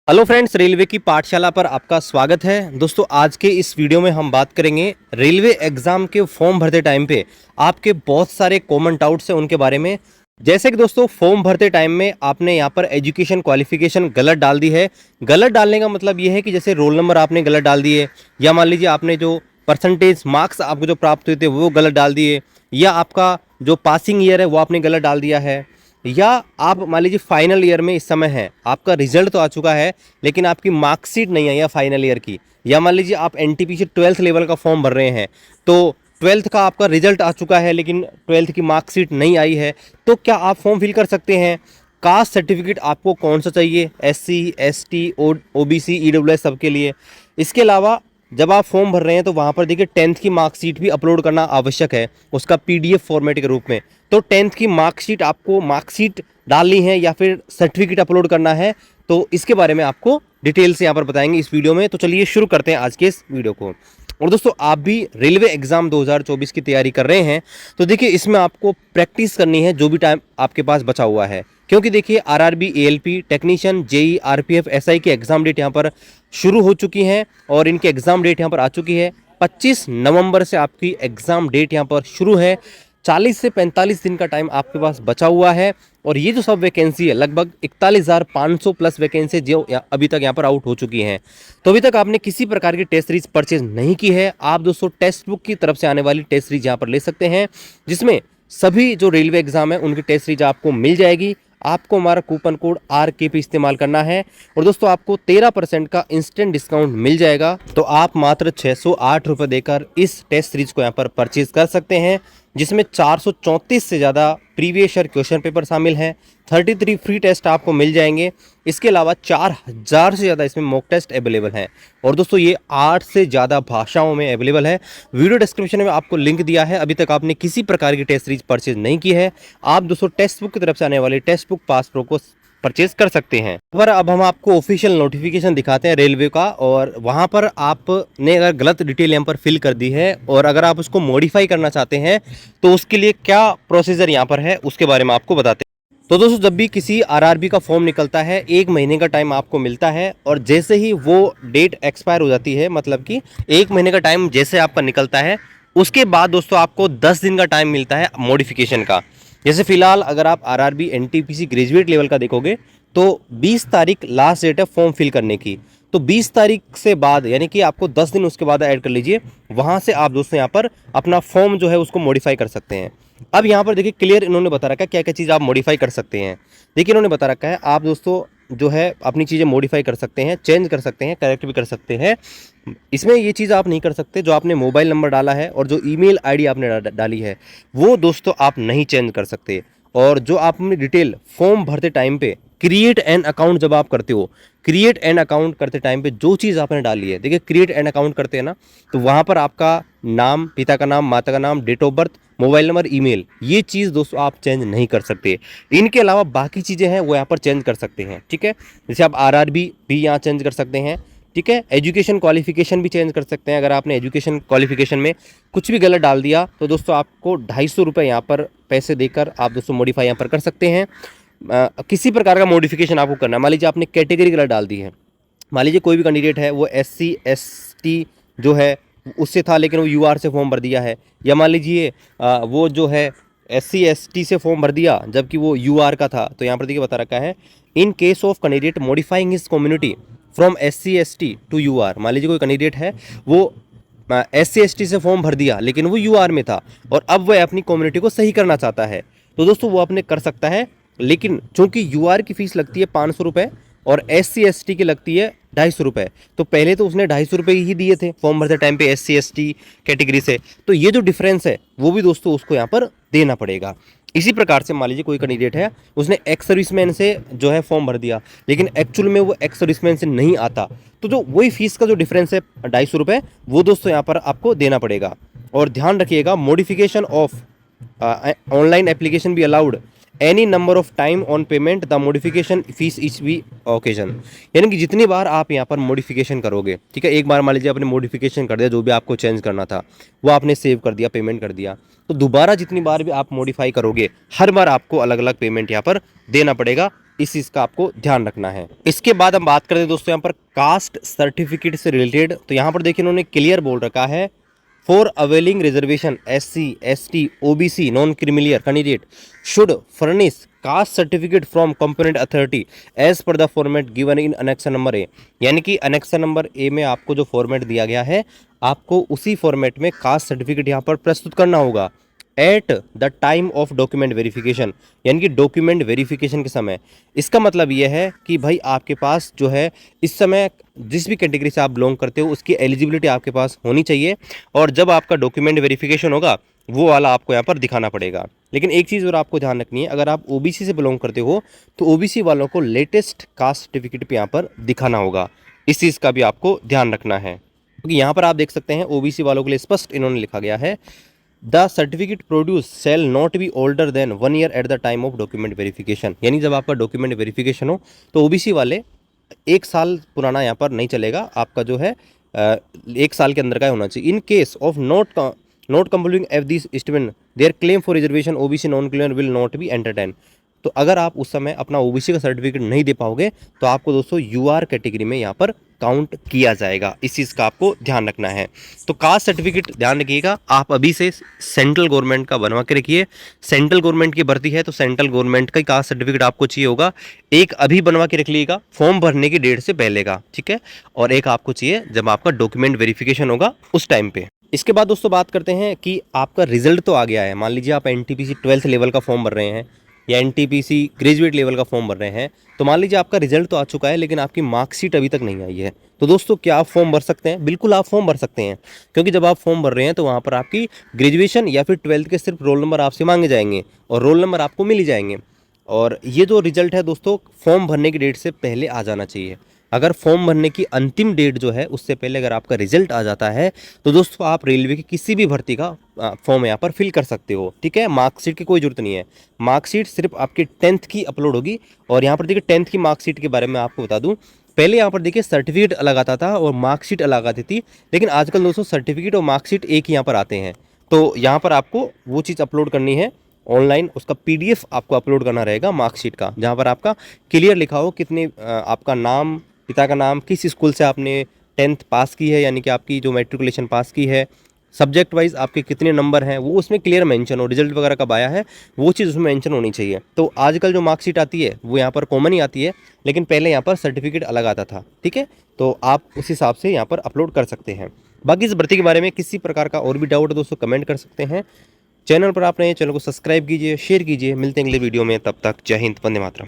Hello friends, railway की पाठशाला पर आपका स्वागत है। दोस्तों, आज के इस वीडियो में हम बात करेंगे रेलवे एग्जाम के फॉर्म भरते टाइम पे आपके बहुत सारे कॉमन डाउट्स हैं उनके बारे में। जैसे कि दोस्तों, फॉर्म भरते टाइम में आपने यहाँ पर एजुकेशन क्वालिफिकेशन गलत डाल दी है। गलत डालने का मतलब ये है कि जैसे रोल नंबर आपने गलत डाल दिए, या मान लीजिए आपने जो परसेंटेज मार्क्स आपको जो प्राप्त हुए थे वो गलत डाल दिए, या आपका जो पासिंग ईयर है वो आपने गलत डाल दिया है, या आप मान लीजिए फाइनल ईयर में इस समय है, आपका रिजल्ट तो आ चुका है लेकिन आपकी मार्कशीट नहीं आई है फाइनल ईयर की, या मान लीजिए आप एनटीपीसी 12th लेवल का फॉर्म भर रहे हैं तो 12th का आपका रिजल्ट आ चुका है लेकिन 12th की मार्कशीट नहीं आई है, तो क्या आप फॉर्म फिल कर सकते हैं? कास्ट सर्टिफिकेट आपको कौन सा चाहिए? एससी, एसटी, ओबीसी, ईडब्ल्यूएस सबके लिए। इसके अलावा जब आप फॉर्म भर रहे हैं तो वहाँ पर देखिए 10th की मार्कशीट भी अपलोड करना आवश्यक है, उसका पीडीएफ फॉर्मेट के रूप में। तो 10th की मार्कशीट आपको मार्कशीट डालनी है या फिर सर्टिफिकेट अपलोड करना है, तो इसके बारे में आपको डिटेल से यहाँ पर बताएंगे इस वीडियो में। तो चलिए शुरू करते हैं आज के इस वीडियो को। और दोस्तों, आप भी रेलवे एग्जाम 2024 की तैयारी कर रहे हैं तो देखिए इसमें आपको प्रैक्टिस करनी है जो भी टाइम आपके पास बचा हुआ है, क्योंकि देखिए RRB, ALP, technician, JE, RPF, SI की एग्जाम डेट यहाँ पर शुरू हो चुकी हैं और इनकी एग्जाम डेट यहाँ पर आ चुकी है। 25 नवंबर से आपकी एग्जाम डेट यहाँ पर शुरू है। 40 से 45 दिन का टाइम आपके पास बचा हुआ है और ये जो सब वैकेंसी है लगभग 41,500 प्लस वैकेंसी जो अभी तक यहाँ पर आउट हो चुकी हैं। तो अभी तक आपने किसी प्रकार की टेस्ट सीरीज परचेज नहीं की है, आप दोस्तों टेक्स्ट बुक की तरफ से आने वाली टेस्ट सीरीज यहाँ पर ले सकते हैं, जिसमें सभी जो रेलवे एग्जाम है उनकी टेस्ट सीरीज आपको मिल जाएगी। आपको हमारा कूपन कोड RKP इस्तेमाल करना है और दोस्तों आपको 13% का इंस्टेंट डिस्काउंट मिल जाएगा। तो आप मात्र 608 रुपये देकर इस टेस्ट सीरीज को यहाँ पर परचेज कर सकते हैं, जिसमें 434 से ज़्यादा प्रीवियस ईयर क्वेश्चन पेपर शामिल हैं। 33 फ्री टेस्ट आपको मिल जाएंगे। इसके अलावा 4000 से ज़्यादा इसमें मॉक टेस्ट अवेलेबल हैं और दोस्तों ये 8 से ज़्यादा भाषाओं में अवेलेबल है। वीडियो डिस्क्रिप्शन में आपको लिंक दिया है। अभी तक आपने किसी प्रकार की टेस्ट सीरीज परचेज नहीं की है, आप दोस्तों टेक्स्ट बुक की तरफ से आने वाली टेक्स्ट बुक पास प्रो को परचेज कर सकते हैं। पर अब हम आपको ऑफिशियल नोटिफिकेशन दिखाते हैं रेलवे का, और वहां पर आपने अगर गलत डिटेल यहाँ पर फिल कर दी है और अगर आप उसको मॉडिफाई करना चाहते हैं तो उसके लिए क्या प्रोसीजर यहाँ पर है उसके बारे में आपको बताते हैं। तो दोस्तों, जब भी किसी आरआरबी का फॉर्म निकलता है 1 महीने का टाइम आपको मिलता है और जैसे ही वो डेट एक्सपायर हो जाती है, मतलब कि 1 महीने का टाइम जैसे आपका निकलता है उसके बाद दोस्तों आपको 10 दिन का टाइम मिलता है मॉडिफिकेशन का। जैसे फिलहाल अगर आप आरआरबी एनटीपीसी ग्रेजुएट लेवल का देखोगे तो 20 तारीख लास्ट डेट है फॉर्म फिल करने की। तो 20 तारीख से बाद यानी कि आपको 10 दिन उसके बाद ऐड कर लीजिए, वहां से आप दोस्तों यहाँ पर अपना फॉर्म जो है उसको मॉडिफाई कर सकते हैं। अब यहाँ पर देखिए क्लियर इन्होंने बता रखा है क्या क्या चीज़ आप मॉडिफाई कर सकते हैं। देखिए इन्होंने बता रखा है आप दोस्तों जो है अपनी चीज़ें मॉडिफाई कर सकते हैं, चेंज कर सकते हैं, करेक्ट भी कर सकते हैं। इसमें ये चीज़ आप नहीं कर सकते, जो आपने मोबाइल नंबर डाला है और जो ईमेल आईडी आपने डाली है वो दोस्तों आप नहीं चेंज कर सकते। और जो आप अपनी डिटेल फॉर्म भरते टाइम पे क्रिएट एन अकाउंट जब आप करते हो, क्रिएट एन अकाउंट करते टाइम पे जो चीज़ आपने डाली है, देखिए क्रिएट एन अकाउंट करते हैं ना, तो वहाँ पर आपका नाम, पिता का नाम, माता का नाम, date of birth, mobile number, email, ये चीज़ दोस्तों आप चेंज नहीं कर सकते। इनके अलावा बाकी चीज़ें हैं वो यहाँ पर चेंज कर सकते हैं, ठीक है। जैसे आप आरआरबी भी यहाँ चेंज कर सकते हैं, ठीक है। एजुकेशन क्वालिफिकेशन भी चेंज कर सकते हैं। अगर आपने एजुकेशन क्वालिफिकेशन में कुछ भी गलत डाल दिया तो दोस्तों आपको 250 रुपये यहाँ पर पैसे देकर आप दोस्तों मॉडिफाई यहाँ पर कर सकते हैं। किसी प्रकार का मॉडिफिकेशन आपको करना है, मान लीजिए आपने कैटेगरी गलत डाल दी है, मान लीजिए कोई भी कैंडिडेट है वो SC ST जो है उससे था लेकिन वो UR से फॉर्म भर दिया है, या मान लीजिए वो जो है SC ST से फॉर्म भर दिया जबकि वो UR का था, तो यहाँ पर देखिए बता रखा है in case of candidate modifying his community from SC ST to UR। मान लीजिए कोई कैंडिडेट है वो SC ST से फॉर्म भर दिया लेकिन वो UR में था और अब वह अपनी कम्युनिटी को सही करना चाहता है, तो दोस्तों वो अपने कर सकता है। लेकिन चूंकि UR की फीस लगती है 500 रुपये और SC ST की लगती है 250 रुपये, तो पहले तो उसने 250 रुपये ही दिए थे फॉर्म भरते टाइम पे SC ST कैटेगरी से, तो ये जो डिफरेंस है वो भी दोस्तों उसको यहाँ पर देना पड़ेगा। इसी प्रकार से मान लीजिए कोई कैंडिडेट है उसने एक्स सर्विसमैन से जो है फॉर्म भर दिया लेकिन एक्चुअल में वो एक्स सर्विसमैन से नहीं आता, तो जो वही फीस का जो डिफरेंस है 250 रुपये वो दोस्तों यहाँ पर आपको देना पड़ेगा। और ध्यान रखिएगा मॉडिफिकेशन ऑफ ऑनलाइन एप्लीकेशन भी allowed any number of time on payment the modification fees etch भी ओकेजन, यानी कि जितनी बार आप यहाँ पर मॉडिफिकेशन करोगे, ठीक है, एक बार मान लीजिए आपने मॉडिफिकेशन कर दिया, जो भी आपको चेंज करना था वो आपने सेव कर दिया, पेमेंट कर दिया, तो दोबारा जितनी बार भी आप मॉडिफाई करोगे हर बार आपको अलग अलग पेमेंट यहाँ पर देना पड़ेगा। इस चीज़ का आपको ध्यान रखना है। इसके बाद हम बात करते हैं दोस्तों यहाँ पर कास्ट सर्टिफिकेट से रिलेटेड। तो यहाँ पर देखिए इन्होंने क्लियर बोल रखा है, for availing reservation SC ST OBC non creamy layer candidate should furnish caste certificate from component authority as per the format given in annexure number A. यानी कि अनेक्शन नंबर ए में आपको जो फॉर्मेट दिया गया है, आपको उसी फॉर्मेट में कास्ट सर्टिफिकेट यहाँ पर प्रस्तुत करना होगा eight the time of document verification, यानी कि डॉक्यूमेंट वेरिफिकेशन के समय। इसका मतलब यह है कि भाई आपके पास जो है इस समय जिस भी कैटेगरी से आप बिलोंग करते हो उसकी एलिजिबिलिटी आपके पास होनी चाहिए, और जब आपका डॉक्यूमेंट वेरिफिकेशन होगा वो वाला आपको यहाँ पर दिखाना पड़ेगा। लेकिन एक चीज़ और आपको ध्यान रखनी है, अगर आप OBC से बिलोंग करते हो तो OBC वालों को लेटेस्ट कास्ट सर्टिफिकेट पे यहाँ पर दिखाना होगा। इस चीज़ का भी आपको ध्यान रखना है, क्योंकि यहाँ पर आप देख सकते हैं OBC वालों के लिए स्पष्ट इन्होंने लिखा गया है, the certificate produce shall not be older than 1 year at the time of document verification. यानी जब आपका डॉक्यूमेंट वेरिफिकेशन हो तो OBC वाले 1 साल पुराना यहाँ पर नहीं चलेगा, आपका जो है 1 साल के अंदर का होना चाहिए। इन case of not completing F this statement there claim for reservation OBC non clear will not be entertain. तो अगर आप उस समय अपना OBC का सर्टिफिकेट नहीं दे पाओगे तो आपको दोस्तों UR कैटेगरी में यहाँ पर काउंट किया जाएगा। इस चीज़ का आपको ध्यान रखना है। तो कास्ट सर्टिफिकेट ध्यान रखिएगा, आप अभी से सेंट्रल गवर्नमेंट का बनवा के रखिए। सेंट्रल गवर्नमेंट की भर्ती है तो सेंट्रल गवर्नमेंट का कास्ट सर्टिफिकेट आपको चाहिए होगा। एक अभी बनवा के रख लीजिएगा फॉर्म भरने की डेट से पहले का, ठीक है, और एक आपको चाहिए जब आपका डॉक्यूमेंट वेरिफिकेशन होगा उस टाइम पे। इसके बाद दोस्तों बात करते हैं कि आपका रिजल्ट तो आ गया है। मान लीजिए आप NTPC 12th लेवल का फॉर्म भर रहे हैं या NTPC ग्रेजुएट लेवल का फॉर्म भर रहे हैं, तो मान लीजिए आपका रिजल्ट तो आ चुका है लेकिन आपकी मार्कशीट अभी तक नहीं आई है। तो दोस्तों क्या आप फॉर्म भर सकते हैं? बिल्कुल आप फॉर्म भर सकते हैं, क्योंकि जब आप फॉर्म भर रहे हैं तो वहाँ पर आपकी ग्रेजुएशन या फिर 12th के सिर्फ रोल नंबर आपसे मांगे जाएंगे और रोल नंबर आपको मिल ही जाएंगे। और ये जो रिजल्ट है दोस्तों फॉर्म भरने की डेट से पहले आ जाना चाहिए। अगर फॉर्म भरने की अंतिम डेट जो है उससे पहले अगर आपका रिजल्ट आ जाता है तो दोस्तों आप रेलवे की किसी भी भर्ती का फॉर्म यहाँ पर फिल कर सकते हो, ठीक है। मार्कशीट की कोई जरूरत नहीं है, मार्कशीट सिर्फ आपकी 10th की अपलोड होगी। और यहाँ पर देखिए 10th की मार्कशीट के बारे में आपको बता दूँ, पहले यहाँ पर देखिए सर्टिफिकेट अलग आता था और मार्कशीट अलग आती थी, लेकिन आजकल दोस्तों सर्टिफिकेट और मार्कशीट एक ही यहाँ पर आते हैं। तो यहाँ पर आपको वो चीज़ अपलोड करनी है ऑनलाइन, उसका PDF आपको अपलोड करना रहेगा मार्कशीट का, जहाँ पर आपका क्लियर लिखा हो कितने आपका नाम, पिता का नाम, किस स्कूल से आपने 10th पास की है, यानी कि आपकी जो मैट्रिकुलेशन पास की है, सब्जेक्ट वाइज आपके कितने नंबर हैं वो उसमें क्लियर मेंशन हो, रिजल्ट वगैरह कब आया है वो चीज़ उसमें मेंशन होनी चाहिए। तो आजकल जो मार्कशीट आती है वो यहाँ पर कॉमन ही आती है, लेकिन पहले यहाँ पर सर्टिफिकेट अलग आता था, ठीक है। तो आप उस हिसाब से यहाँ पर अपलोड कर सकते हैं। बाकी इस भर्ती के बारे में किसी प्रकार का और भी डाउट है दोस्तों कमेंट कर सकते हैं। चैनल पर आप नए चैनल को सब्सक्राइब कीजिए, शेयर कीजिए। मिलते हैं अगले वीडियो में, तब तक जय हिंद, वंदे मातरम।